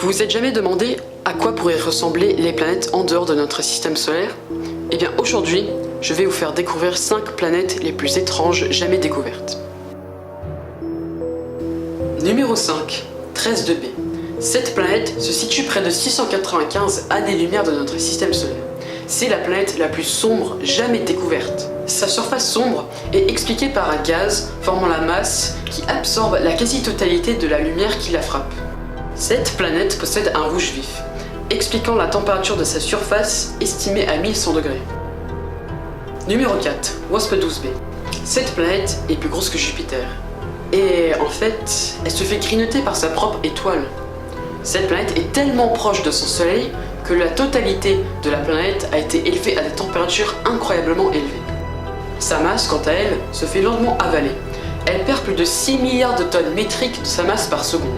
Vous vous êtes jamais demandé à quoi pourraient ressembler les planètes en dehors de notre système solaire? Eh bien aujourd'hui, je vais vous faire découvrir 5 planètes les plus étranges jamais découvertes. Numéro 5, 13 b. Cette planète se situe près de 695 années-lumière de notre système solaire. C'est la planète la plus sombre jamais découverte. Sa surface sombre est expliquée par un gaz formant la masse qui absorbe la quasi-totalité de la lumière qui la frappe. Cette planète possède un rouge vif, expliquant la température de sa surface estimée à 1100 degrés. Numéro 4, WASP-12b. Cette planète est plus grosse que Jupiter. Et en fait, elle se fait grignoter par sa propre étoile. Cette planète est tellement proche de son soleil que la totalité de la planète a été élevée à des températures incroyablement élevées. Sa masse, quant à elle, se fait lentement avaler. Elle perd plus de 6 milliards de tonnes métriques de sa masse par seconde.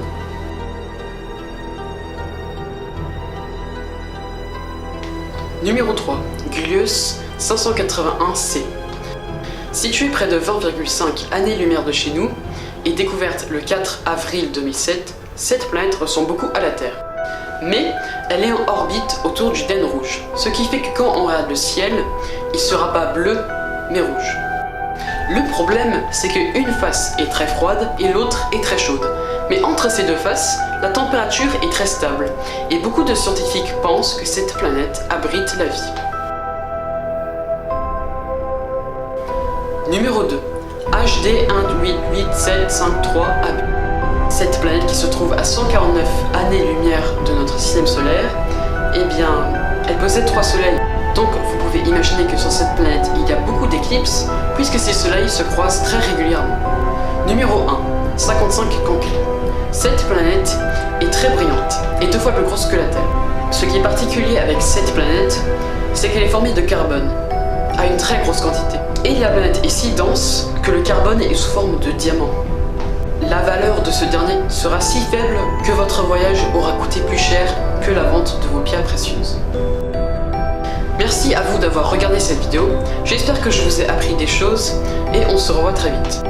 Numéro 3, Glios 581c. Située près de 20,5 années-lumière de chez nous et découverte le 4 avril 2007, cette planète ressemble beaucoup à la Terre. Mais elle est en orbite autour du naine rouge, ce qui fait que quand on regarde le ciel, il sera pas bleu, mais rouge. Le problème, c'est qu'une face est très froide et l'autre est très chaude. Mais entre ces deux faces, la température est très stable, et beaucoup de scientifiques pensent que cette planète abrite la vie. Numéro 2, HD 1885753AB. Cette planète qui se trouve à 149 années-lumière de notre système solaire, eh bien, elle possède 3 soleils. Donc vous pouvez imaginer que sur cette planète, il y a beaucoup d'éclipses, puisque ces soleils se croisent très régulièrement. Numéro 1, 55 Cancri. Cette planète est très brillante et 2 fois plus grosse que la Terre. Ce qui est particulier avec cette planète, c'est qu'elle est formée de carbone, à une très grosse quantité. Et la planète est si dense que le carbone est sous forme de diamant. La valeur de ce dernier sera si faible que votre voyage aura coûté plus cher que la vente de vos pierres précieuses. Merci à vous d'avoir regardé cette vidéo, j'espère que je vous ai appris des choses et on se revoit très vite.